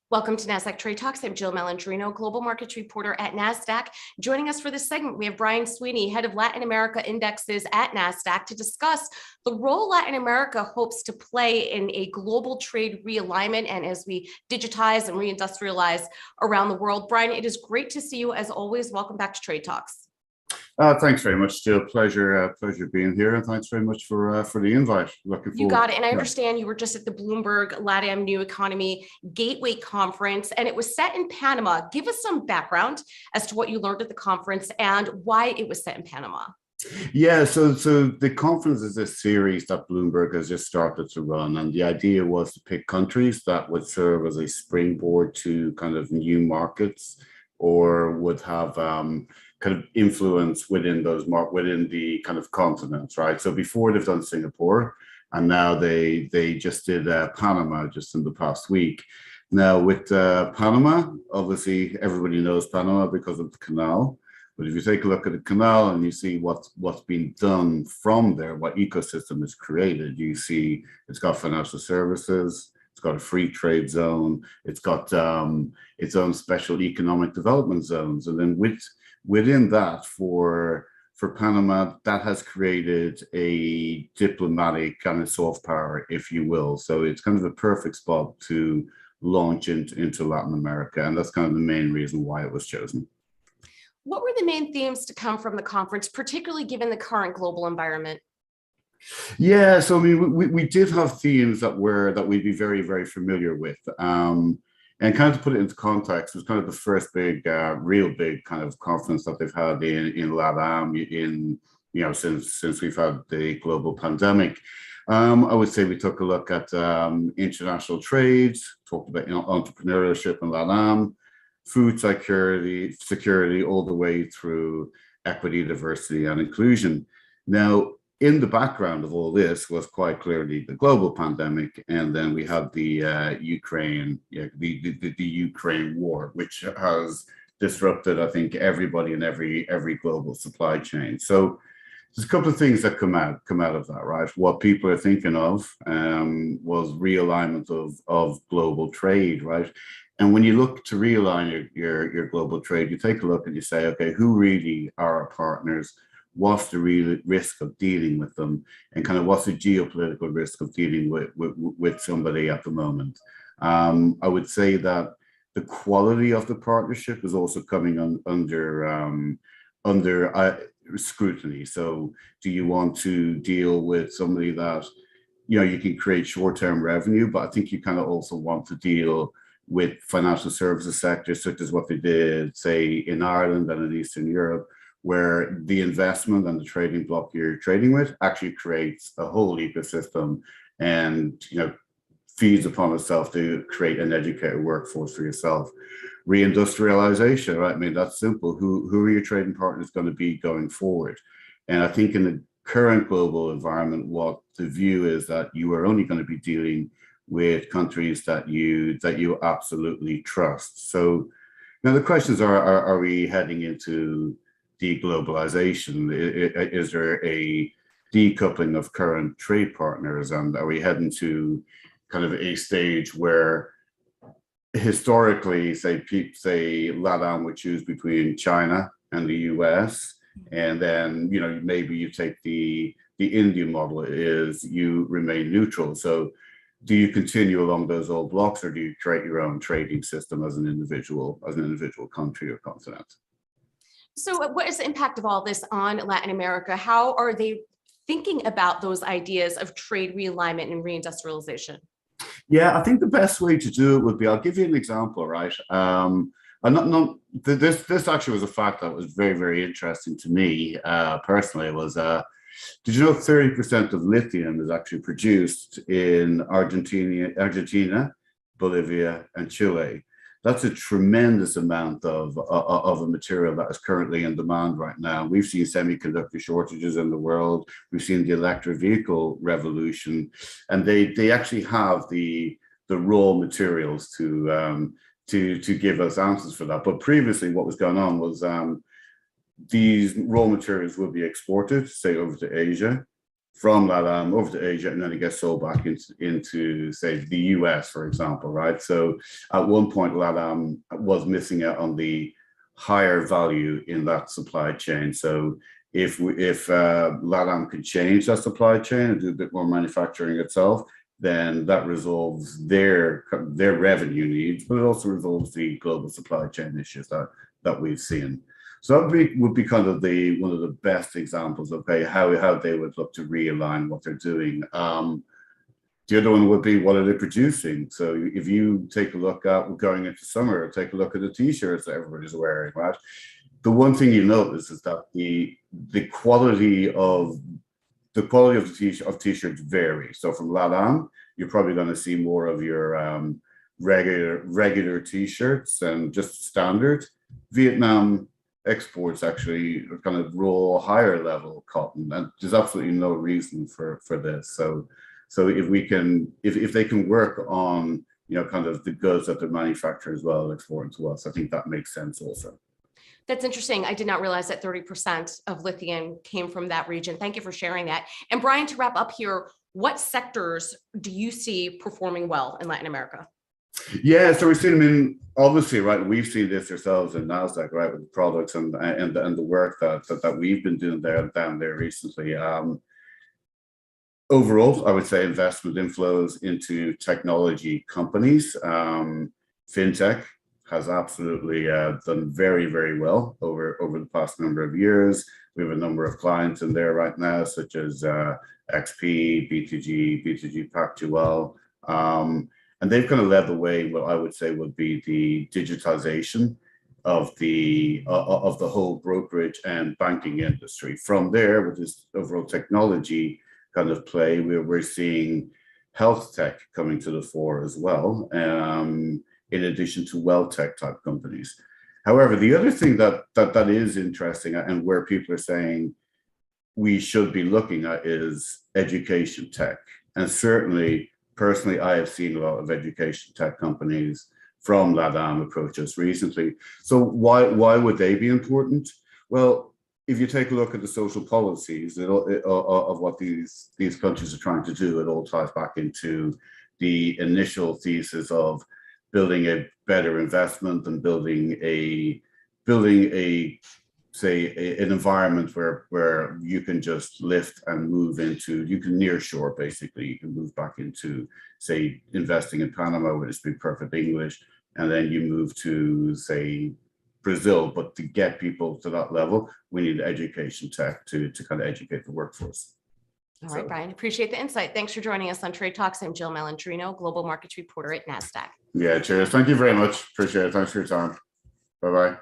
Welcome to Nasdaq Trade Talks. I'm Jill Malandrino, global markets reporter at Nasdaq. Joining us for this segment, we have Brian Sweeney, head of Latin America indexes at Nasdaq, to discuss the role Latin America hopes to play in a global trade realignment and as we digitize and reindustrialize around the world. Brian, it is great to see you as always. Welcome back to Trade Talks. Thanks very much, Jill. Pleasure being here, and thanks very much for the invite. Looking forward. You got it. And I understand you were just at the Bloomberg LATAM New Economy Gateway Conference, and it was set in Panama. Give us some background as to what you learned at the conference and why it was set in Panama. Yeah, so the conference is a series that Bloomberg has just started to run, and the idea was to pick countries that would serve as a springboard to kind of new markets or would have kind of influence within within the kind of continents, right? So before they've done Singapore, and now they just did Panama just in the past week. Now with Panama, obviously everybody knows Panama because of the canal. But if you take a look at the canal and you see what's been done from there, what ecosystem is created, you see it's got financial services, it's got a free trade zone, it's got its own special economic development zones, and then within that, for Panama, that has created a diplomatic kind of soft power, if you will. So it's kind of a perfect spot to launch into Latin America, and that's kind of the main reason why it was chosen. What were the main themes to come from the conference, particularly given the current global environment? Yeah, so I mean, we did have themes that we'd be very, very familiar with. And kind of to put it into context, it was kind of the first big, real big kind of conference that they've had in LATAM since we've had the global pandemic. I would say we took a look at international trade, talked about entrepreneurship in LATAM, food security, all the way through equity, diversity, and inclusion. Now, in the background of all this was quite clearly the global pandemic, and then we had the Ukraine war, which has disrupted, I think, everybody in every global supply chain. So there's a couple of things that come out of that, right? What people are thinking of was realignment of global trade, right? And when you look to realign your global trade, you take a look and you say, okay, who really are our partners? What's the real risk of dealing with them, and kind of what's the geopolitical risk of dealing with somebody at the moment? I would say that the quality of the partnership is also coming under scrutiny. So do you want to deal with somebody that, you can create short-term revenue, but I think you kind of also want to deal with financial services sectors, such as what they did, say, in Ireland and in Eastern Europe, where the investment and the trading block you're trading with actually creates a whole ecosystem and feeds upon itself to create an educated workforce for yourself. Reindustrialization, right? I mean, that's simple. Who are your trading partners going to be going forward? And I think in the current global environment, what the view is that you are only going to be dealing with countries that you absolutely trust. So now the questions are we heading into deglobalization? Is there a decoupling of current trade partners, and are we heading to kind of a stage where historically, say LATAM would choose between China and the US, and then maybe you take the Indian model is you remain neutral. So do you continue along those old blocks, or do you create your own trading system as an individual country or continent? So what is the impact of all this on Latin America? How are they thinking about those ideas of trade realignment and reindustrialization? Yeah, I think the best way to do it would be, I'll give you an example, right? This actually was a fact that was very, very interesting to me personally. Did you know 30% of lithium is actually produced in Argentina, Bolivia, and Chile? That's a tremendous amount of a material that is currently in demand right now. We've seen semiconductor shortages in the world. We've seen the electric vehicle revolution, and they actually have the raw materials to give us answers for that. But previously, what was going on was these raw materials will be exported, say, over to Asia. from LATAM over to Asia, and then it gets sold back into say the US, for example, right? So at one point, LATAM was missing out on the higher value in that supply chain. So if LATAM could change that supply chain and do a bit more manufacturing itself, then that resolves their revenue needs, but it also resolves the global supply chain issues that we've seen. So that would be kind of one of the best examples of how they would look to realign what they're doing. The other one would be, what are they producing? So if you take a look at going into summer, take a look at the t-shirts that everybody's wearing, right? The one thing you notice is that the quality of the t-shirts vary. So from LATAM, you're probably going to see more of your regular t-shirts and just standard. Vietnam exports actually kind of raw higher level cotton, and there's absolutely no reason for this. So if they can work on kind of the goods that they manufacture as well, exporting to us, I think that makes sense also. That's interesting. I did not realize that 30% of lithium came from that region. Thank you for sharing that. And Brian, to wrap up here, what sectors do you see performing well in Latin America? Yeah, so we've seen them in, obviously, right, we've seen this ourselves in Nasdaq, right, with the products and the work that we've been doing down there recently. Overall, I would say investment inflows into technology companies. Fintech has absolutely done very, very well over the past number of years. We have a number of clients in there right now, such as XP, BTG Pactual. And they've kind of led the way, what I would say would be the digitization of the whole brokerage and banking industry. From there, with this overall technology kind of play, we're seeing health tech coming to the fore as well, in addition to wealth tech type companies. However, the other thing that is interesting and where people are saying we should be looking at is education tech. And certainly, personally, I have seen a lot of education tech companies from LATAM approach us recently. So why would they be important? Well, if you take a look at the social policies of what these countries are trying to do, it all ties back into the initial thesis of building a better investment and building an environment where you can just lift and move into, you can nearshore basically, you can move back into, say, investing in Panama, where it's speak perfect English, and then you move to, say, Brazil. But to get people to that level, we need education tech to kind of educate the workforce. All right, Brian, appreciate the insight. Thanks for joining us on Trade Talks. I'm Jill Malandrino, Global Markets Reporter at Nasdaq. Yeah, cheers. Thank you very much. Appreciate it. Thanks for your time. Bye-bye.